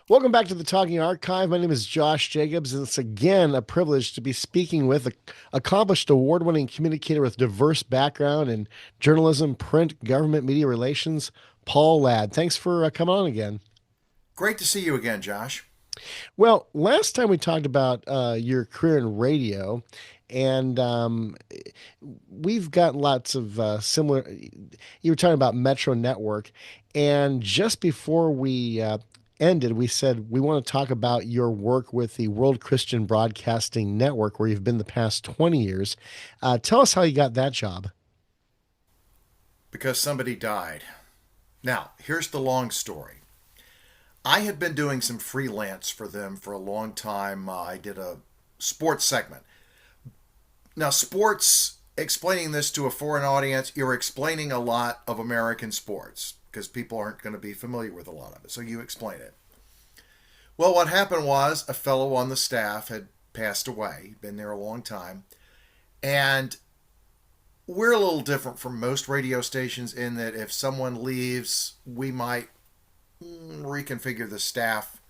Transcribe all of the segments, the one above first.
Welcome back to the Talking Archive. My name is Josh Jacobs, and it's again a privilege to be speaking with an accomplished award winning communicator with diverse background in journalism, print, government, media relations, Paul Ladd. Thanks for coming on again. Great to see you again, Josh. Well, last time we talked about your career in radio, and we've got lots of similar. You were talking about Metro Network, and just before we ended, we said we want to talk about your work with the World Christian Broadcasting Network, where you've been the past 20 years. Tell us how you got that job. Because somebody died. Now, here's the long story. I had been doing some freelance for them for a long time. I did a sports segment. Now, sports, explaining this to a foreign audience, you're explaining a lot of American sports because people aren't going to be familiar with a lot of it. So you explain it. Well, what happened was a fellow on the staff had passed away, been there a long time, and we're a little different from most radio stations in that if someone leaves, we might reconfigure the staff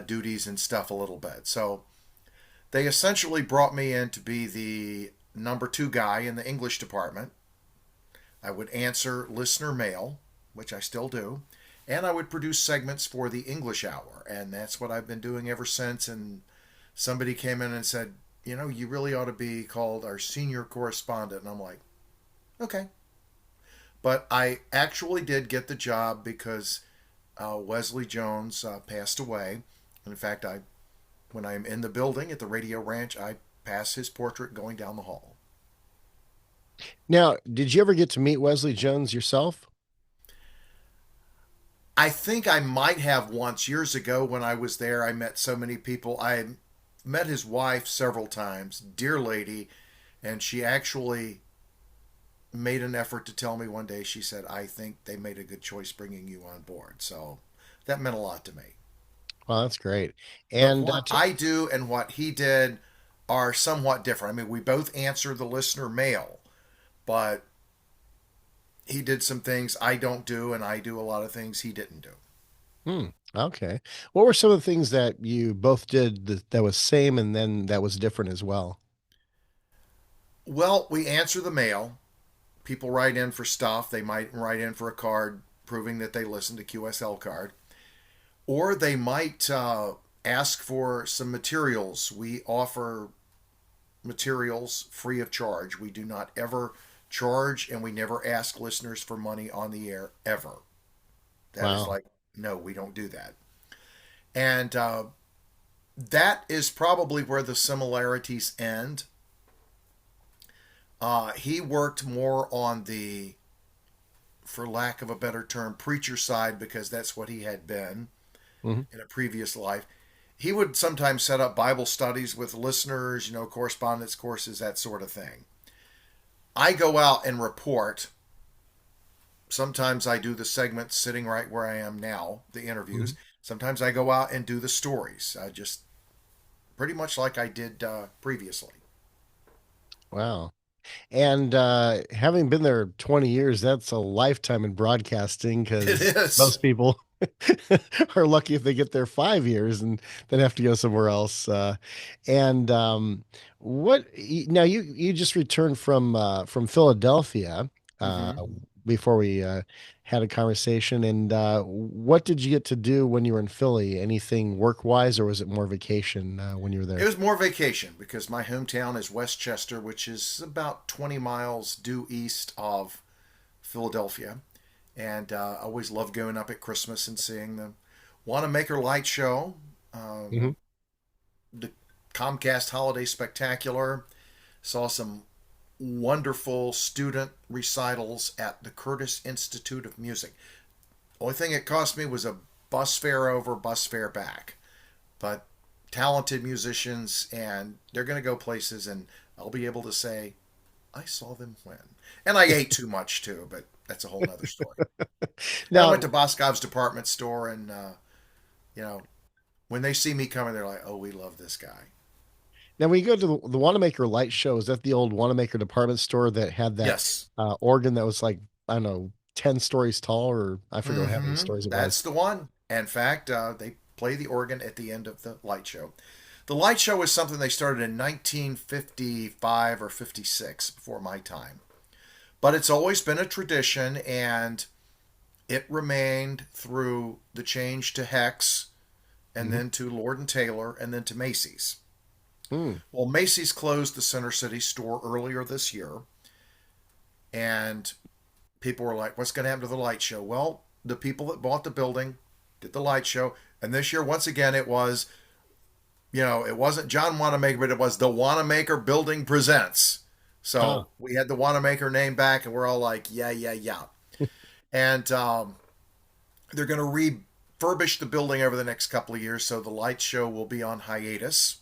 duties and stuff a little bit. So they essentially brought me in to be the number two guy in the English department. I would answer listener mail, which I still do, and I would produce segments for the English hour. And that's what I've been doing ever since. And somebody came in and said, you really ought to be called our senior correspondent. And I'm like, okay. But I actually did get the job because Wesley Jones passed away. And in fact, when I'm in the building at the Radio Ranch, I pass his portrait going down the hall. Now, did you ever get to meet Wesley Jones yourself? I think I might have once years ago when I was there. I met so many people. I met his wife several times, dear lady, and she actually made an effort to tell me one day. She said, I think they made a good choice bringing you on board. So that meant a lot to me. Well, that's great. But And what I do and what he did are somewhat different. I mean, we both answer the listener mail, but he did some things I don't do, and I do a lot of things he didn't do. okay. What were some of the things that you both did that was same and then that was different as well? Well, we answer the mail. People write in for stuff. They might write in for a card proving that they listened to QSL card, or they might ask for some materials. We offer materials free of charge. We do not ever charge, and we never ask listeners for money on the air ever. That is Wow. like, no, we don't do that. And that is probably where the similarities end. He worked more on the, for lack of a better term, preacher side because that's what he had been Hmm. in a previous life. He would sometimes set up Bible studies with listeners, correspondence courses, that sort of thing. I go out and report. Sometimes I do the segments sitting right where I am now, the interviews. Hmm. Sometimes I go out and do the stories, just pretty much like I did previously. Wow. And having been there 20 years, that's a lifetime in broadcasting It because is. most people are lucky if they get there 5 years and then have to go somewhere else. And now you just returned from Philadelphia uh, Mm-hmm. before we had a conversation. And what did you get to do when you were in Philly? Anything work-wise, or was it more vacation when you were It there? was more vacation because my hometown is Westchester, which is about 20 miles due east of Philadelphia. And I always love going up at Christmas and seeing the Wanamaker Light Show, Hmm. the Comcast Holiday Spectacular. Saw some wonderful student recitals at the Curtis Institute of Music. Only thing it cost me was a bus fare over, bus fare back. But talented musicians, and they're going to go places, and I'll be able to say, I saw them when. And I ate too much too, but that's a whole nother story. And I went Now, to Boscov's department store, and, you know, when they see me coming, they're like, oh, we love this guy. Now, when you go to the Wanamaker Light Show, is that the old Wanamaker department store that had that Yes. organ that was like, I don't know, 10 stories tall, or I forget how many Mm-hmm. stories it was? That's the one. In fact, they play the organ at the end of the light show. The light show was something they started in 1955 or 56, before my time. But it's always been a tradition, and it remained through the change to Hex, and Hmm. then to Lord and Taylor, and then to Macy's. Mm. Well, Macy's closed the Center City store earlier this year, and people were like, "What's going to happen to the light show?" Well, the people that bought the building did the light show, and this year, once again, it was, it wasn't John Wanamaker, but it was the Wanamaker Building Presents. Huh. So we had the Wanamaker name back, and we're all like, "Yeah, yeah, yeah." And they're going to refurbish the building over the next couple of years, so the light show will be on hiatus.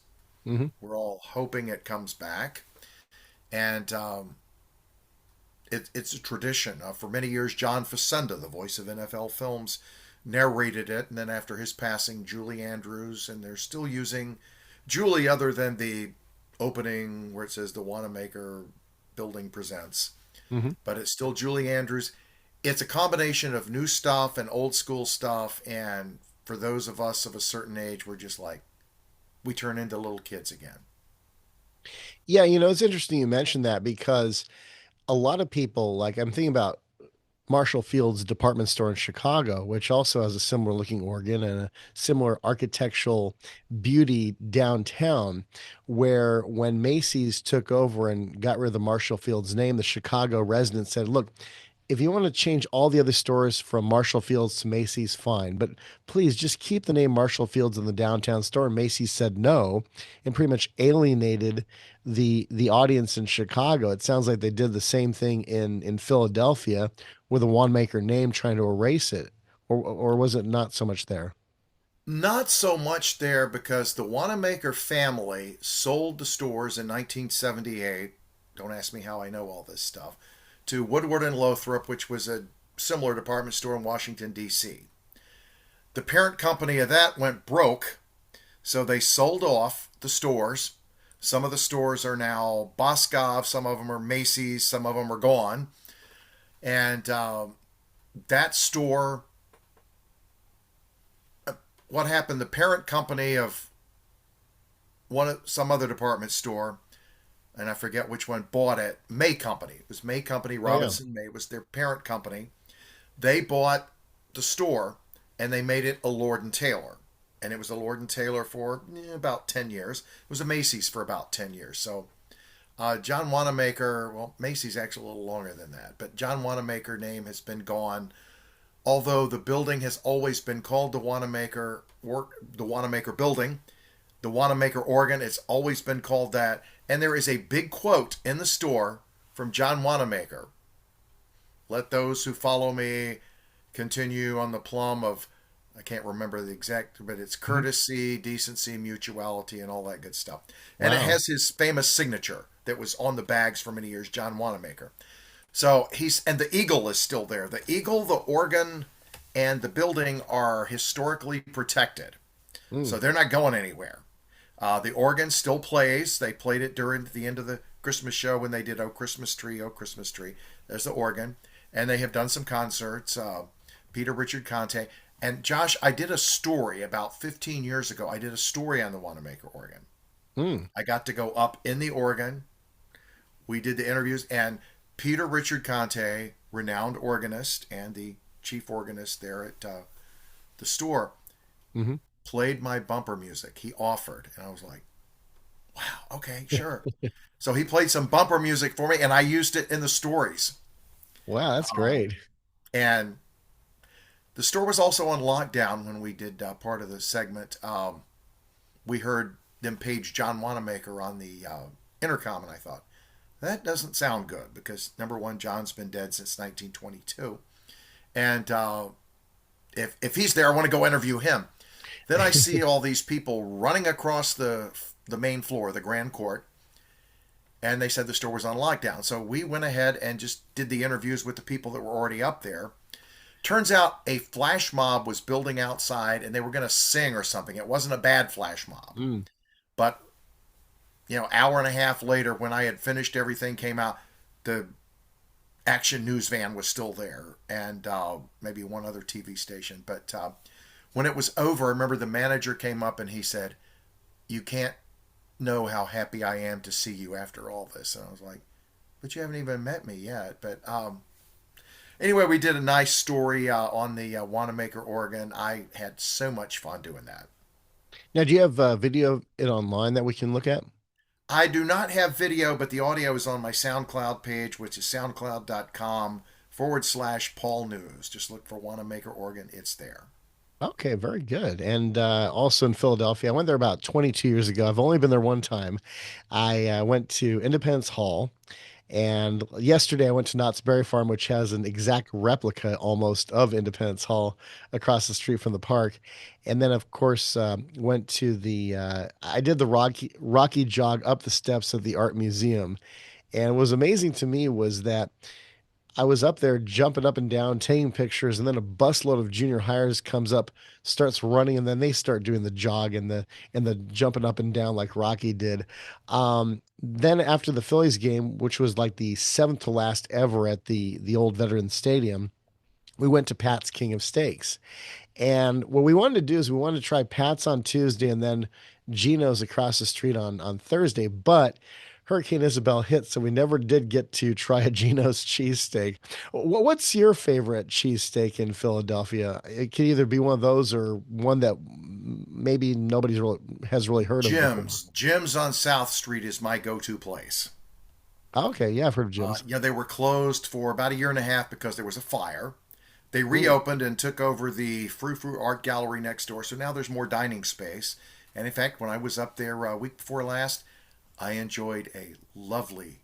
Hmm. We're all hoping it comes back, and it's a tradition. For many years, John Facenda, the voice of NFL films, narrated it, and then after his passing, Julie Andrews, and they're still using Julie other than the opening where it says the Wanamaker Building Presents, Hmm. but it's still Julie Andrews. It's a combination of new stuff and old school stuff, and for those of us of a certain age, we're just like, we turn into little kids again. Yeah, it's interesting you mentioned that because a lot of people, like I'm thinking about Marshall Field's department store in Chicago, which also has a similar looking organ and a similar architectural beauty downtown, where when Macy's took over and got rid of the Marshall Field's name, the Chicago residents said, look, if you want to change all the other stores from Marshall Fields to Macy's, fine. But please just keep the name Marshall Fields in the downtown store. And Macy's said no and pretty much alienated the audience in Chicago. It sounds like they did the same thing in Philadelphia with a Wanamaker name trying to erase it. Or was it not so much there? Not so much there because the Wanamaker family sold the stores in 1978. Don't ask me how I know all this stuff. To Woodward and Lothrop, which was a similar department store in Washington, D.C. The parent company of that went broke, so they sold off the stores. Some of the stores are now Boscov, some of them are Macy's, some of them are gone. And that store, what happened? The parent company of some other department store, and I forget which one, bought it. May Company. It was May Company. Oh yeah. Robinson May was their parent company. They bought the store, and they made it a Lord and Taylor. And it was a Lord and Taylor for about 10 years. It was a Macy's for about 10 years. So John Wanamaker, well, Macy's actually a little longer than that, but John Wanamaker name has been gone. Although the building has always been called the Wanamaker Building, the Wanamaker Organ, it's always been called that. And there is a big quote in the store from John Wanamaker. Let those who follow me continue on the plumb of, I can't remember the exact, but it's Mhm. courtesy, decency, mutuality, and all that good stuff. And it Wow. has his famous signature that was on the bags for many years, John Wanamaker. So and the eagle is still there. The eagle, the organ, and the building are historically protected. Mm. So they're not going anywhere. The organ still plays. They played it during the end of the Christmas show when they did "Oh Christmas Tree, Oh Christmas Tree." There's the organ, and they have done some concerts. Peter Richard Conte and Josh. I did a story about 15 years ago. I did a story on the Wanamaker organ. Mm. I got to go up in the organ. We did the interviews, and Peter Richard Conte, renowned organist and the chief organist there at the store, Hmm. played my bumper music. He offered, and I was like, wow, okay, sure. So he played some bumper music for me, and I used it in the stories. Wow, that's great. And the store was also on lockdown when we did part of the segment. We heard them page John Wanamaker on the intercom, and I thought, that doesn't sound good because number one, John's been dead since 1922, and if he's there, I want to go interview him. Then I see all these people running across the main floor, the grand court, and they said the store was on lockdown. So we went ahead and just did the interviews with the people that were already up there. Turns out a flash mob was building outside and they were going to sing or something. It wasn't a bad flash mob. Mm. But, hour and a half later, when I had finished everything, came out, the Action News van was still there and maybe one other TV station. But When it was over, I remember the manager came up and he said, "You can't know how happy I am to see you after all this." And I was like, "But you haven't even met me yet." But anyway, we did a nice story on the Wanamaker Organ. I had so much fun doing that. Now, do you have video of it online that we can look at? I do not have video, but the audio is on my SoundCloud page, which is soundcloud.com/ Paul News. Just look for Wanamaker Organ. It's there. Okay, very good. And also in Philadelphia, I went there about 22 years ago. I've only been there one time. I went to Independence Hall, and yesterday I went to Knott's Berry Farm, which has an exact replica almost of Independence Hall across the street from the park. And then, of course, went to I did the Rocky jog up the steps of the Art Museum. And what was amazing to me was that I was up there jumping up and down, taking pictures, and then a busload of junior hires comes up, starts running, and then they start doing the jog and the jumping up and down like Rocky did. Then after the Phillies game, which was like the seventh to last ever at the old Veterans Stadium, we went to Pat's King of Steaks. And what we wanted to do is we wanted to try Pat's on Tuesday and then Gino's across the street on Thursday. But Hurricane Isabel hit, so we never did get to try a Gino's cheesesteak. What's your favorite cheesesteak in Philadelphia? It can either be one of those or one that maybe has really heard of before. Jim's on South Street is my go-to place. Okay, yeah, I've heard of Jim's. They were closed for about a year and a half because there was a fire. They Mm. reopened and took over the Frou Frou Art Gallery next door, so now there's more dining space. And in fact, when I was up there a week before last, I enjoyed a lovely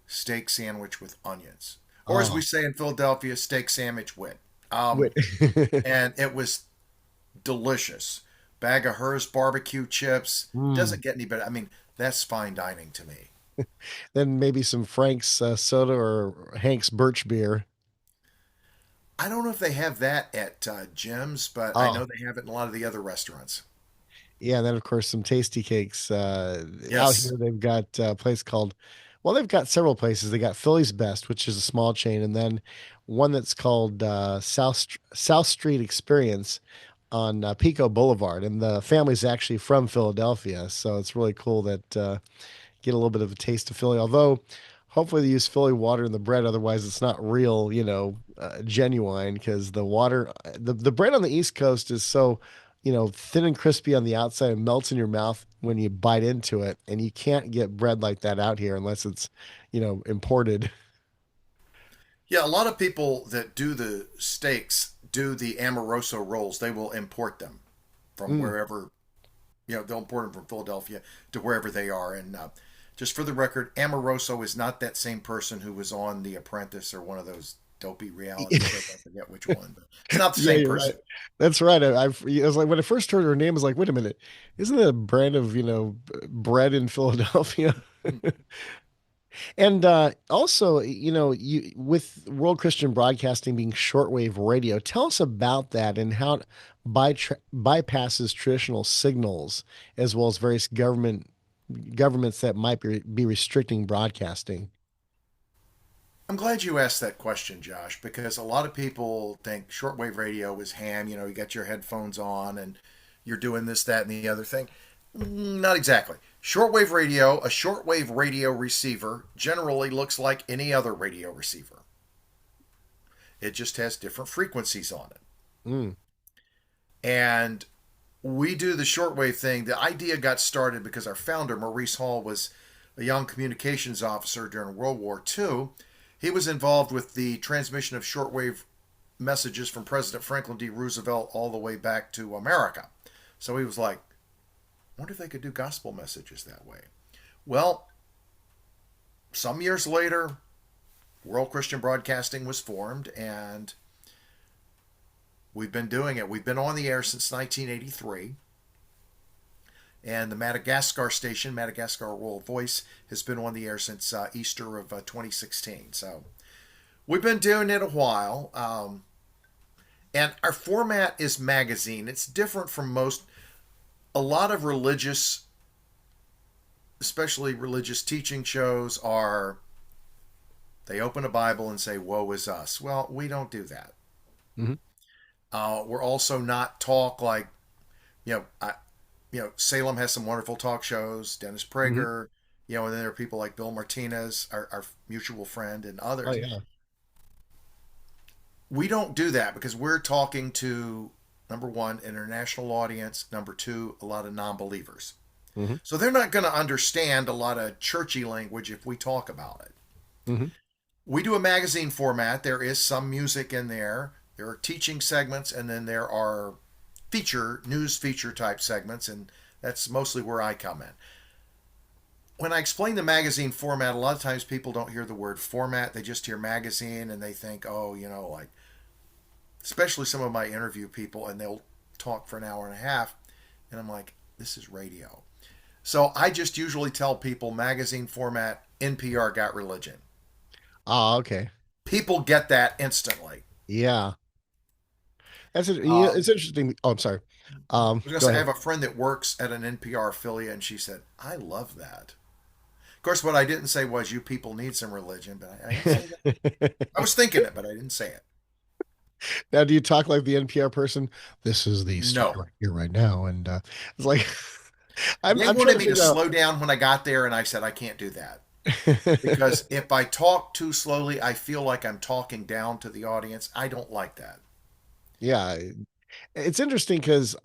steak sandwich with onions, or as we Oh, say in Philadelphia, steak sandwich with. Um, wait. and it was delicious. Bag of Hers barbecue chips Mm. doesn't get any better. I mean, that's fine dining to me. Then maybe some Frank's soda or Hank's birch beer. I don't know if they have that at Jim's, but I Oh, know they have it in a lot of the other restaurants. yeah, and then of course some tasty cakes. Out Yes. here they've got a place called, well, they've got several places. They got Philly's Best, which is a small chain, and then one that's called South Street Experience on Pico Boulevard. And the family's actually from Philadelphia, so it's really cool that get a little bit of a taste of Philly. Although, hopefully they use Philly water in the bread. Otherwise, it's not real, genuine. Because the bread on the East Coast is so, thin and crispy on the outside and melts in your mouth when you bite into it. And you can't get bread like that out here unless it's, imported. Yeah, a lot of people that do the steaks do the Amoroso rolls. They will import them from Mm. wherever, they'll import them from Philadelphia to wherever they are. And just for the record, Amoroso is not that same person who was on The Apprentice or one of those dopey reality shows. I forget which one, but it's not the Yeah, same you're right. person. That's right. I was like, when I first heard her name, I was like, wait a minute, isn't that a brand of, bread in Philadelphia? And also, you with World Christian Broadcasting being shortwave radio, tell us about that and how it bypasses traditional signals as well as various governments that might be restricting broadcasting. I'm glad you asked that question, Josh, because a lot of people think shortwave radio is ham. You got your headphones on and you're doing this, that, and the other thing. Not exactly. A shortwave radio receiver generally looks like any other radio receiver. It just has different frequencies on it. Mm. And we do the shortwave thing. The idea got started because our founder, Maurice Hall, was a young communications officer during World War II. He was involved with the transmission of shortwave messages from President Franklin D. Roosevelt all the way back to America. So he was like, wonder if they could do gospel messages that way. Well, some years later, World Christian Broadcasting was formed, and we've been doing it. We've been on the air since 1983. And the Madagascar station, Madagascar World Voice, has been on the air since Easter of 2016. So we've been doing it a while. And our format is magazine. It's different from a lot of religious, especially religious teaching shows, they open a Bible and say, "Woe is us." Well, we don't do that. Hmm. We're also not talk like, you know, Salem has some wonderful talk shows, Dennis Hmm. Prager, and then there are people like Bill Martinez, our mutual friend, and Oh others. yeah. We don't do that because we're talking to, number one, an international audience, number two, a lot of non believers. Hmm. So they're not going to understand a lot of churchy language if we talk about it. Hmm. We do a magazine format. There is some music in there. There are teaching segments, and then there are news feature type segments, and that's mostly where I come in. When I explain the magazine format, a lot of times people don't hear the word format. They just hear magazine and they think, oh, like, especially some of my interview people, and they'll talk for an hour and a half. And I'm like, this is radio. So I just usually tell people magazine format, NPR got religion. Oh, okay. People get that instantly. Yeah. Um, It's interesting. Oh, I'm sorry. I was going to Go say, I ahead. have a friend that works at an NPR affiliate, and she said, I love that. Of course, what I didn't say was, you people need some religion, but I didn't say that. I was thinking it, but I didn't say it. Now, do you talk like the NPR person? This is the story No. right here, right now, and it's like I'm They I'm trying wanted to me to figure out. slow down when I got there, and I said, I can't do that. Because if I talk too slowly, I feel like I'm talking down to the audience. I don't like that. Yeah, it's interesting because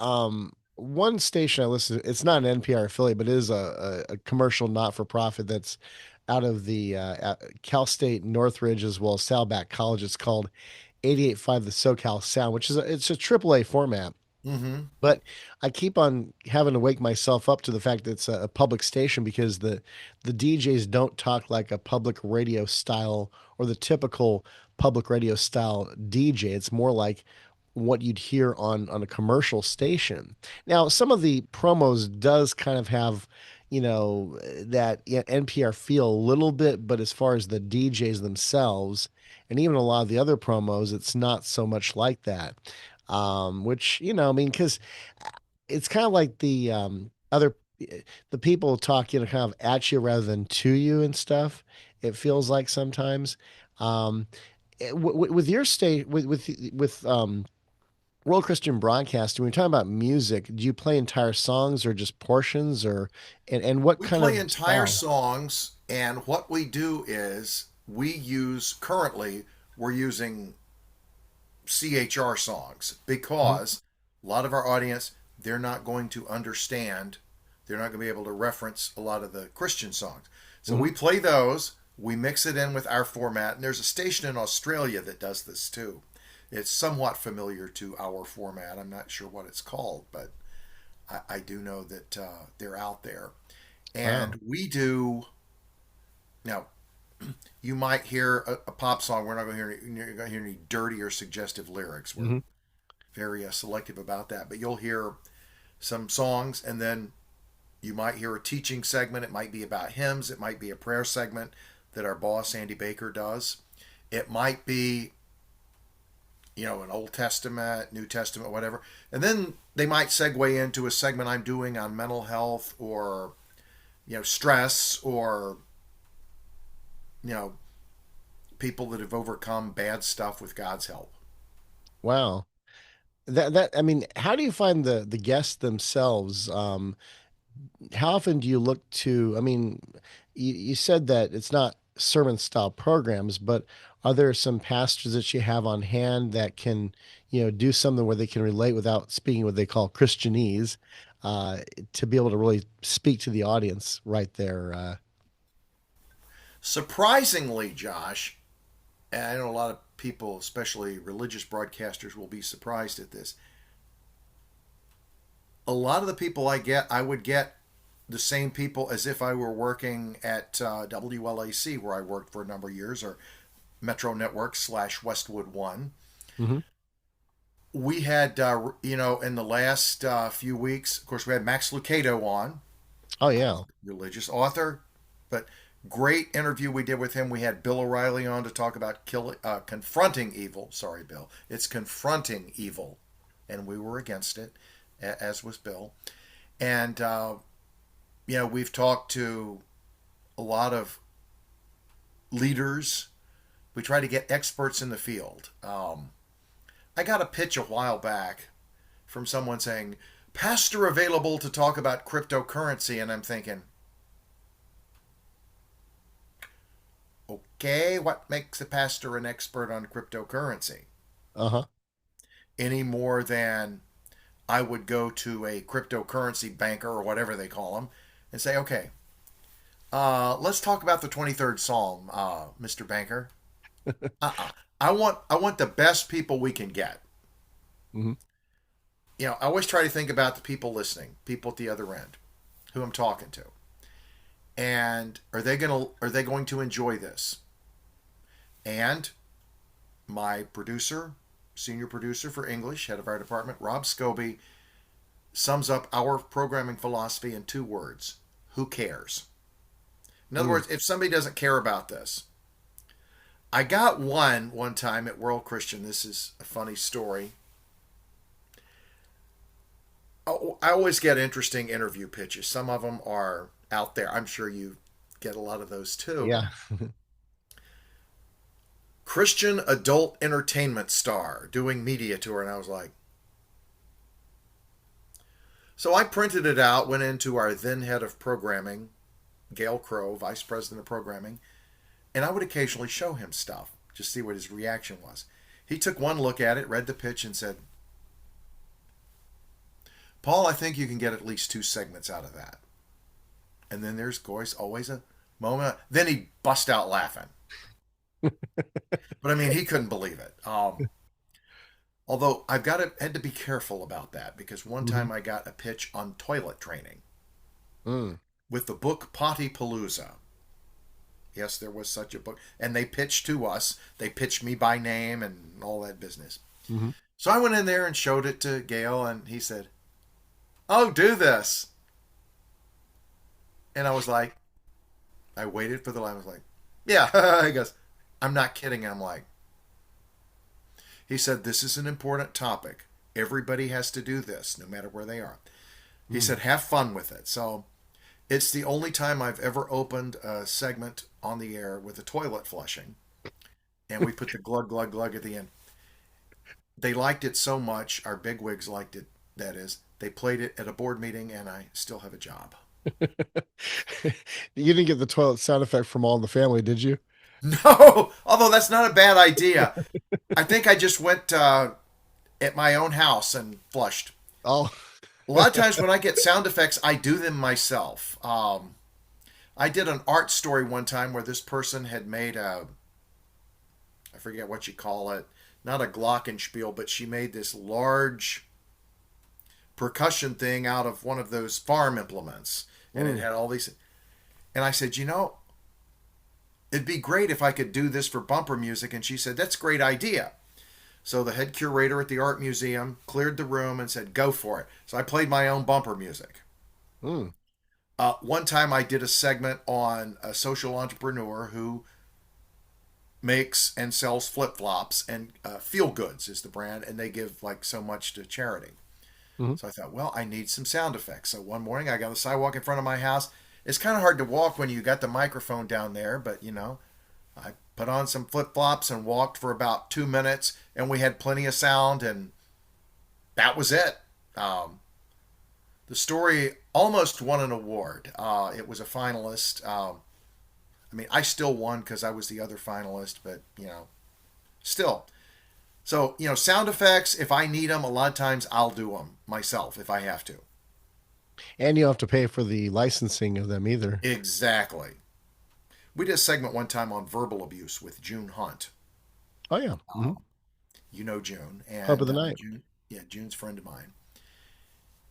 one station I listen to, it's not an NPR affiliate, but it is a commercial not for profit that's out of the Cal State Northridge as well as Saddleback College. It's called 88.5 The SoCal Sound, which is it's a AAA format. Mm-hmm. But I keep on having to wake myself up to the fact that it's a public station because the DJs don't talk like a public radio style or the typical public radio style DJ. It's more like what you'd hear on a commercial station. Now, some of the promos does kind of have, that yeah, NPR feel a little bit, but as far as the DJs themselves, and even a lot of the other promos, it's not so much like that. Which, I mean, because it's kind of like the people talk, kind of at you rather than to you and stuff. It feels like sometimes. Um, with your state, with World Christian Broadcasting, when you're talking about music, do you play entire songs or just portions, or and what We kind play of entire style? songs, and what we do is currently, we're using CHR songs Mhm. because a lot of our audience, they're not going to understand, they're not going to be able to reference a lot of the Christian songs. So Mhm. we play those, we mix it in with our format, and there's a station in Australia that does this too. It's somewhat familiar to our format. I'm not sure what it's called, but I do know that they're out there. Wow. And we do, now, you might hear a pop song. We're not going to you're going to hear any dirty or suggestive lyrics. We're Hmm. very selective about that. But you'll hear some songs, and then you might hear a teaching segment. It might be about hymns. It might be a prayer segment that our boss Andy Baker does. It might be an Old Testament, New Testament, whatever. And then they might segue into a segment I'm doing on mental health or stress or you know people that have overcome bad stuff with God's help. Wow. That I mean, how do you find the guests themselves? How often do you look to? I mean, you said that it's not sermon style programs, but are there some pastors that you have on hand that can, do something where they can relate without speaking what they call Christianese, uh, to be able to really speak to the audience right there? Surprisingly, Josh, and I know a lot of people, especially religious broadcasters, will be surprised at this. A lot of the people I would get the same people as if I were working at WLAC, where I worked for a number of years, or Metro Network / Westwood One. Hmm. We had, in the last few weeks, of course, we had Max Lucado on, Oh yeah. religious author, but great interview we did with him. We had Bill O'Reilly on to talk about confronting evil. Sorry, Bill. It's confronting evil, and we were against it, as was Bill. And we've talked to a lot of leaders. We try to get experts in the field. I got a pitch a while back from someone saying, "Pastor available to talk about cryptocurrency," and I'm thinking, okay, what makes a pastor an expert on cryptocurrency? Uh-huh. Any more than I would go to a cryptocurrency banker or whatever they call them and say, okay, let's talk about the 23rd Psalm, Mr. Banker. Uh-uh. I want the best people we can get. Hmm. I always try to think about the people listening, people at the other end, who I'm talking to, and are they going to enjoy this? And my producer, senior producer for English, head of our department, Rob Scobie, sums up our programming philosophy in 2 words: who cares? In other Mm. words, if somebody doesn't care about this, I got one time at World Christian. This is a funny story. Oh, I always get interesting interview pitches. Some of them are out there. I'm sure you get a lot of those too. Yeah. Christian adult entertainment star doing media tour. And I was like, so I printed it out, went into our then head of programming, Gail Crow, vice president of programming, and I would occasionally show him stuff, just see what his reaction was. He took one look at it, read the pitch, and said, "Paul, I think you can get at least 2 segments out of that." And then there's always a moment. Then he bust out laughing. But I mean, he couldn't believe it. Although had to be careful about that because one Hmm. time I got a pitch on toilet training Mm. with the book Potty Palooza. Yes, there was such a book. And they pitched to us. They pitched me by name and all that business. Hmm. So I went in there and showed it to Gail, and he said, "Oh, do this." And I was like, I waited for the line. I was like, "Yeah." He goes, "I'm not kidding." I'm like, he said, "This is an important topic. Everybody has to do this, no matter where they are." He Mm. said, "Have fun with it." So it's the only time I've ever opened a segment on the air with a toilet flushing. And we put the glug, glug, glug at the end. They liked it so much, our bigwigs liked it, that is. They played it at a board meeting, and I still have a job. You didn't get the toilet sound effect from All in the Family, did you? No, although that's not a bad idea. I think I just went at my own house and flushed. Oh. A lot of times when I get sound effects, I do them myself. I did an art story one time where this person had made I forget what you call it, not a glockenspiel, but she made this large percussion thing out of one of those farm implements. And it Mm. had all these. And I said, it'd be great if I could do this for bumper music. And she said, "That's a great idea." So the head curator at the art museum cleared the room and said, "Go for it." So I played my own bumper music. Mm. One time I did a segment on a social entrepreneur who makes and sells flip flops, and Feel Goods is the brand, and they give like so much to charity. Hmm. So I thought, well, I need some sound effects. So one morning I got on the sidewalk in front of my house. It's kind of hard to walk when you got the microphone down there, but I put on some flip flops and walked for about 2 minutes, and we had plenty of sound, and that was it. The story almost won an award. It was a finalist. I mean, I still won because I was the other finalist, but still. So sound effects. If I need them, a lot of times I'll do them myself if I have to. And you don't have to pay for the licensing of them either. Exactly. We did a segment one time on verbal abuse with June Hunt. Oh yeah. Hmm. You know June, Club of and the Night. June, yeah, June's a friend of mine.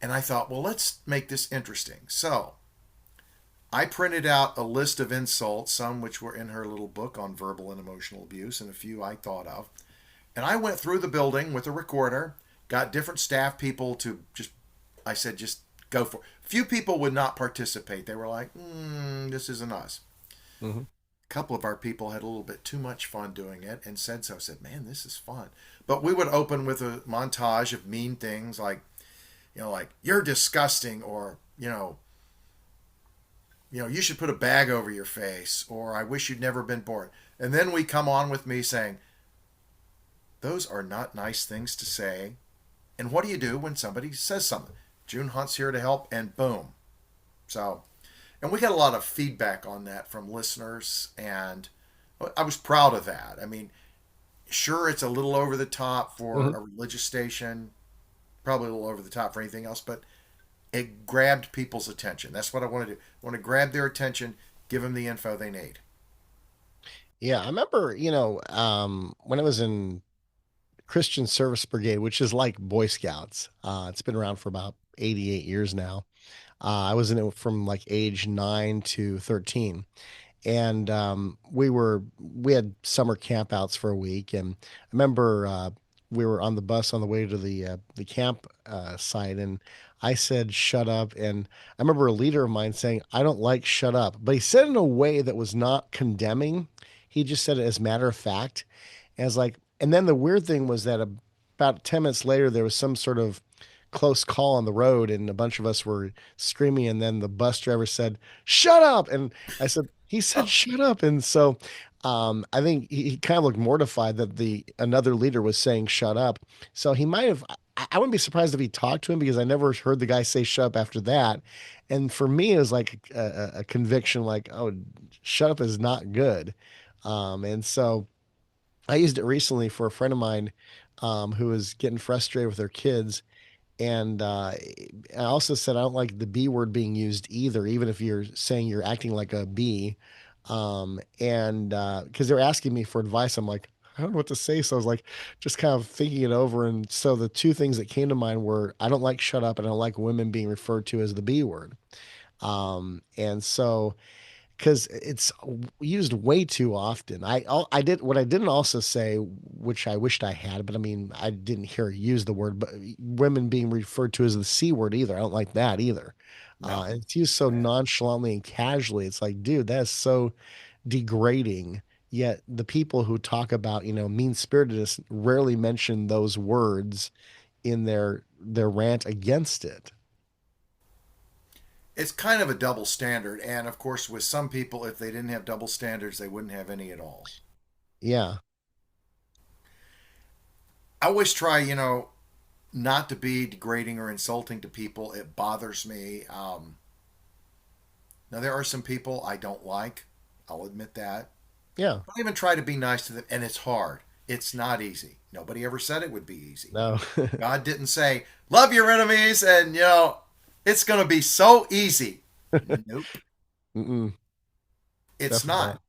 And I thought, well, let's make this interesting. So I printed out a list of insults, some which were in her little book on verbal and emotional abuse, and a few I thought of. And I went through the building with a recorder, got different staff people to I said, just go for it. Few people would not participate. They were like, this isn't us. Hmm. A couple of our people had a little bit too much fun doing it and said so. I said, man, this is fun. But we would open with a montage of mean things like you're disgusting, or you should put a bag over your face, or I wish you'd never been born. And then we come on with me saying, those are not nice things to say. And what do you do when somebody says something? June Hunt's here to help, and boom. So, and we got a lot of feedback on that from listeners, and I was proud of that. I mean, sure, it's a little over the top for Mhm. a religious station, probably a little over the top for anything else, but it grabbed people's attention. That's what I want to do. I want to grab their attention, give them the info they need. Yeah, I remember, when I was in Christian Service Brigade, which is like Boy Scouts. It's been around for about 88 years now. I was in it from like age 9 to 13. And we had summer campouts for a week. And I remember we were on the bus on the way to the camp site, and I said, "Shut up." And I remember a leader of mine saying, "I don't like shut up," but he said it in a way that was not condemning. He just said it as matter of fact. And I was like, and then the weird thing was that about 10 minutes later, there was some sort of close call on the road, and a bunch of us were screaming. And then the bus driver said, "Shut up." And I said, "He said, shut up." And so I think he kind of looked mortified that the another leader was saying, "Shut up." So he might have, I wouldn't be surprised if he talked to him, because I never heard the guy say shut up after that. And for me, it was like a conviction like, oh, shut up is not good. And so I used it recently for a friend of mine who was getting frustrated with their kids. And I also said I don't like the B word being used either, even if you're saying you're acting like a bee. And because they were asking me for advice, I'm like, I don't know what to say. So I was like, just kind of thinking it over. And so the two things that came to mind were I don't like shut up, and I don't like women being referred to as the B word. And so because it's used way too often. I did what I didn't also say, which I wished I had, but I mean I didn't hear her use the word, but women being referred to as the C word either. I don't like that either. No. And it's used so nonchalantly and casually. It's like, dude, that's so degrading. Yet the people who talk about, mean-spiritedness rarely mention those words in their rant against it. It's kind of a double standard. And of course, with some people, if they didn't have double standards, they wouldn't have any at all. Yeah. I always try, not to be degrading or insulting to people. It bothers me. Now, there are some people I don't like. I'll admit that. Yeah. But I even try to be nice to them, and it's hard. It's not easy. Nobody ever said it would be easy. No. God didn't say, love your enemies, and, it's going to be so easy. Nope, Mm-mm. it's Definitely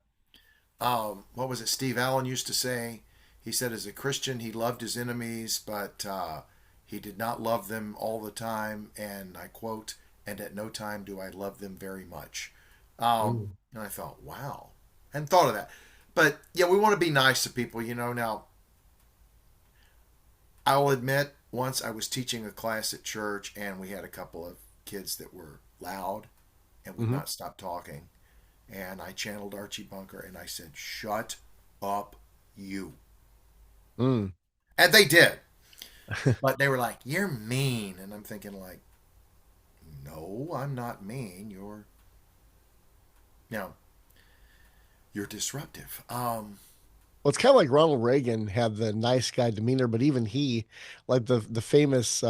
not. not. What was it Steve Allen used to say? He said, as a Christian, he loved his enemies, but he did not love them all the time. And I quote, and at no time do I love them very much. Mm. And I thought, wow, I hadn't thought of that. But yeah, we want to be nice to people, Now, I'll admit, once I was teaching a class at church, and we had a couple of kids that were loud and would Hmm. not stop talking. And I channeled Archie Bunker and I said, shut up, you. Mm. And they did. But they were like, you're mean. And I'm thinking, like, no, I'm not mean. No, you're disruptive. Well, it's kind of like Ronald Reagan had the nice guy demeanor, but even he, like the famous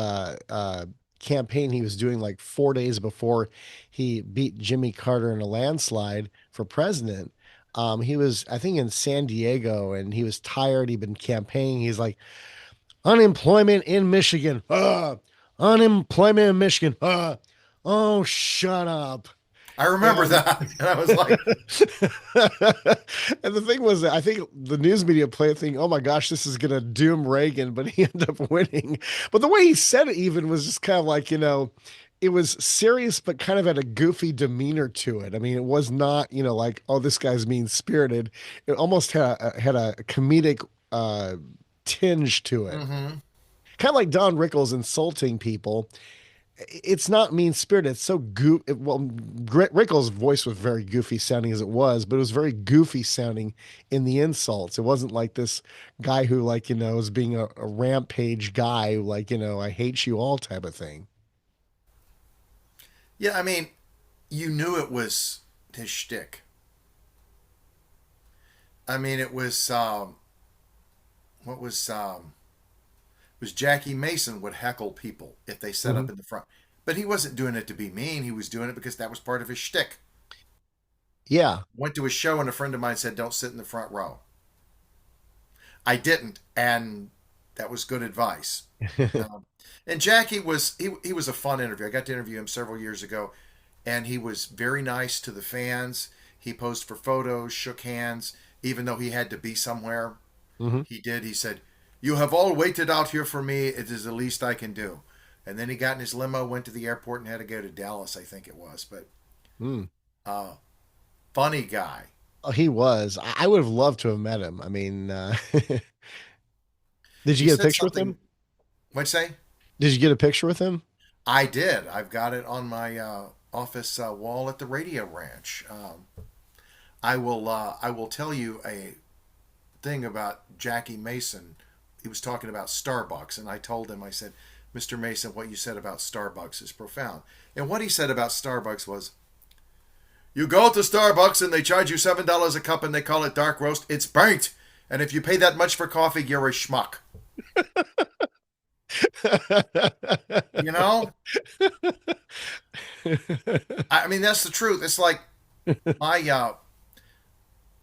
campaign he was doing like 4 days before he beat Jimmy Carter in a landslide for president. He was, I think, in San Diego, and he was tired. He'd been campaigning. He's like, unemployment in Michigan. Unemployment in Michigan. Oh, shut up. I remember And that. And I was like, and the thing was that I think the news media played thinking, oh my gosh, this is gonna doom Reagan, but he ended up winning. But the way he said it even was just kind of like, it was serious, but kind of had a goofy demeanor to it. I mean, it was not, like, oh, this guy's mean spirited. It almost had a comedic tinge to it. mm-hmm. Kind of like Don Rickles insulting people. It's not mean spirited. It's so well, Rickles' voice was very goofy sounding as it was, but it was very goofy sounding in the insults. It wasn't like this guy who, like, was being a rampage guy, like, I hate you all type of thing. Yeah, I mean, you knew it was his shtick. I mean, it was, what was Jackie Mason would heckle people if they sat Hmm. up in the front. But he wasn't doing it to be mean. He was doing it because that was part of his shtick. Yeah. Went to a show and a friend of mine said, "Don't sit in the front row." I didn't, and that was good advice. Um, and Jackie was he was a fun interview. I got to interview him several years ago, and he was very nice to the fans. He posed for photos, shook hands, even though he had to be somewhere. Hmm. He did. He said, "You have all waited out here for me. It is the least I can do." And then he got in his limo, went to the airport, and had to go to Dallas, I think it was. But Mm. uh, funny guy. Oh, he was. I would have loved to have met him. I mean, did you He get a said picture with him? something. What'd you say? Did you get a picture with him? I did. I've got it on my office wall at the radio ranch. I will tell you a thing about Jackie Mason. He was talking about Starbucks, and I told him, I said, "Mr. Mason, what you said about Starbucks is profound." And what he said about Starbucks was, "You go to Starbucks and they charge you $7 a cup and they call it dark roast. It's burnt. And if you pay that much for coffee, you're a schmuck." You know? I mean, that's the truth. It's like my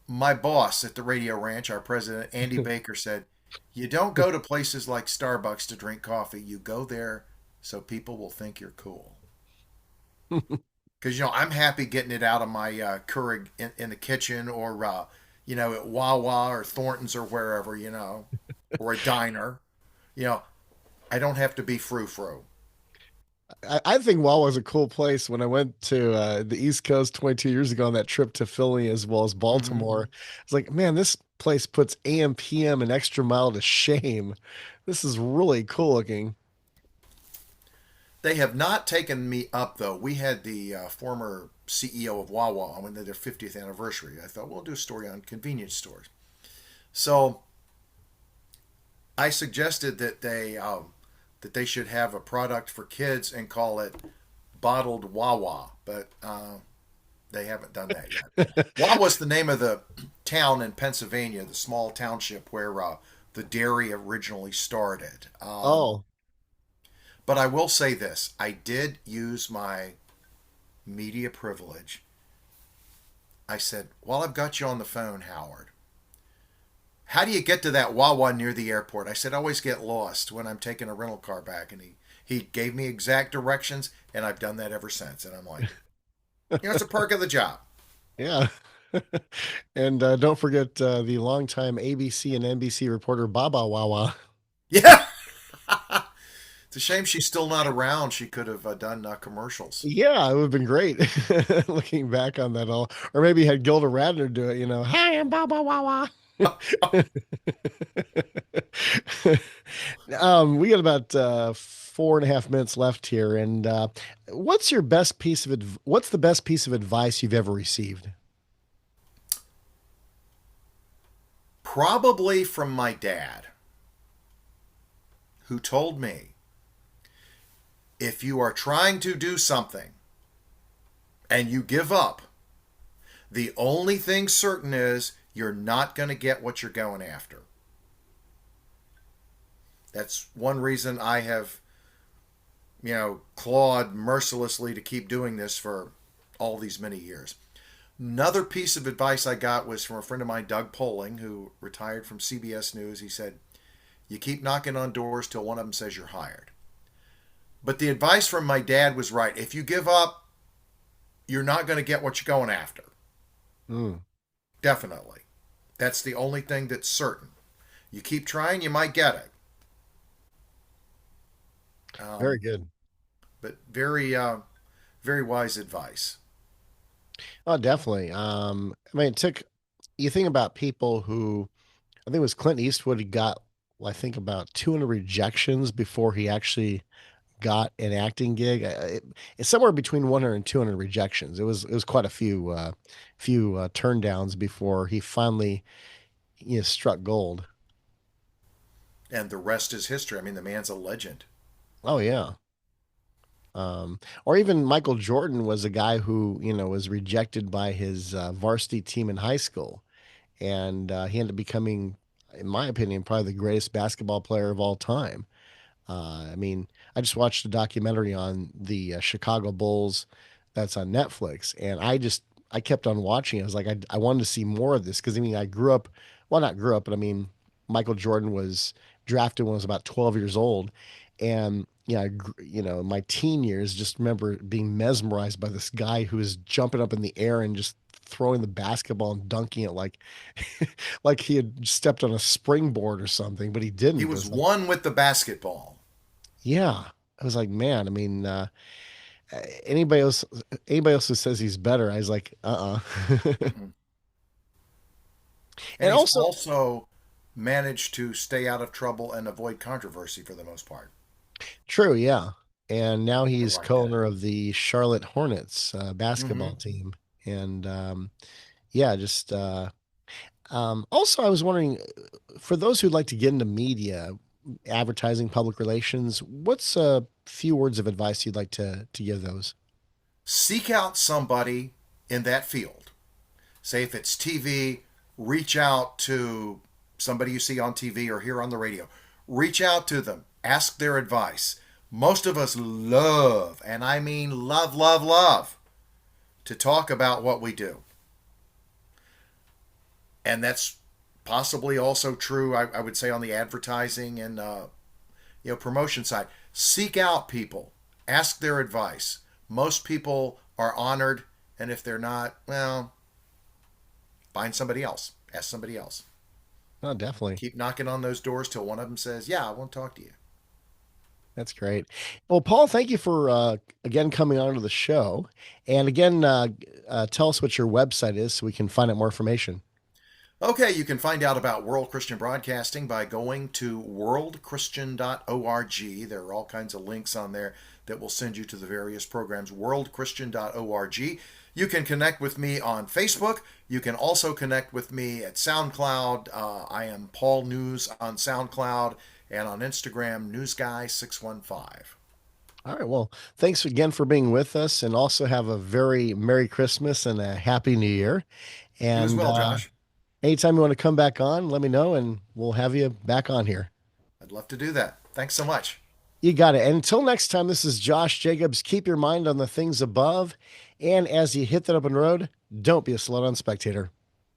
my boss at the Radio Ranch, our president, Andy Baker, said, "You don't go to places like Starbucks to drink coffee. You go there so people will think you're cool." Because, I'm happy getting it out of my Keurig in the kitchen or, at Wawa or Thornton's or wherever, or a diner. You know, I don't have to be frou frou. I think Wawa was a cool place when I went to the East Coast 22 years ago on that trip to Philly as well as Hmm. Baltimore. It's like, man, this place puts AM, PM, and extra mile to shame. This is really cool looking. They have not taken me up, though. We had the former CEO of Wawa on their 50th anniversary. I thought we'll do a story on convenience stores. So I suggested that they should have a product for kids and call it bottled Wawa, but they haven't done that yet. Wawa's the name of the town in Pennsylvania, the small township where the dairy originally started. Oh, But I will say this: I did use my media privilege. I said, "While I've got you on the phone, Howard, how do you get to that Wawa near the airport?" I said, "I always get lost when I'm taking a rental car back." And he gave me exact directions, and I've done that ever since. And I'm like, it's a perk of the job. yeah. And don't forget the longtime ABC and NBC reporter Baba Wawa. Yeah. It's a shame she's still not around. She could have done commercials. Yeah, it would have been great looking back on that all. Or maybe had Gilda Radner do it, Hi, I'm Baba Wawa. We got about 4.5 minutes left here, and what's the best piece of advice you've ever received? Probably from my dad, who told me, if you are trying to do something and you give up, the only thing certain is you're not going to get what you're going after. That's one reason I have, clawed mercilessly to keep doing this for all these many years. Another piece of advice I got was from a friend of mine, Doug Poling, who retired from CBS News. He said, "You keep knocking on doors till one of them says you're hired." But the advice from my dad was right. If you give up, you're not going to get what you're going after. Mm, Definitely. That's the only thing that's certain. You keep trying, you might get it. very Um, good. but very wise advice. Oh, definitely. I mean, you think about people who, I think it was Clint Eastwood, he got, I think, about 200 rejections before he actually got an acting gig. It's somewhere between 100 and 200 rejections. It was quite a few turn downs before he finally struck gold. And the rest is history. I mean, the man's a legend. Oh yeah. Or even Michael Jordan was a guy who was rejected by his varsity team in high school, and he ended up becoming in my opinion, probably the greatest basketball player of all time. I mean, I just watched a documentary on the Chicago Bulls that's on Netflix, and I kept on watching. I was like, I wanted to see more of this because I mean, I grew up, well, not grew up, but I mean, Michael Jordan was drafted when I was about 12 years old, and yeah, in my teen years, just remember being mesmerized by this guy who was jumping up in the air and just throwing the basketball and dunking it like like he had stepped on a springboard or something, but he He didn't. It was was like, one with the basketball. yeah. I was like, man, I mean, anybody else, anybody else who says he's better, I was like, Mm-mm. And And he's also, also managed to stay out of trouble and avoid controversy for the most part. true, yeah. And now I he's like that. co-owner of the Charlotte Hornets Mm-hmm. basketball team. And yeah, just also, I was wondering, for those who'd like to get into media, advertising, public relations, what's a few words of advice you'd like to give those? Seek out somebody in that field. Say if it's TV, reach out to somebody you see on TV or hear on the radio. Reach out to them, ask their advice. Most of us love, and I mean love, love, love, to talk about what we do. And that's possibly also true, I would say, on the advertising and promotion side. Seek out people, ask their advice. Most people are honored, and if they're not, well, find somebody else. Ask somebody else. Oh, definitely. Keep knocking on those doors till one of them says, "Yeah, I want to talk to you." That's great. Well, Paul, thank you for again coming on to the show. And again, tell us what your website is so we can find out more information. Okay, you can find out about World Christian Broadcasting by going to worldchristian.org. There are all kinds of links on there that will send you to the various programs. Worldchristian.org. You can connect with me on Facebook. You can also connect with me at SoundCloud. I am Paul News on SoundCloud, and on Instagram, NewsGuy615. All right. Well, thanks again for being with us, and also have a very Merry Christmas and a Happy New Year. You as And well, Josh. anytime you want to come back on, let me know, and we'll have you back on here. I'd love to do that. Thanks so much. You got it. And until next time, this is Josh Jacobs. Keep your mind on the things above, and as you hit that open road, don't be a slut on spectator.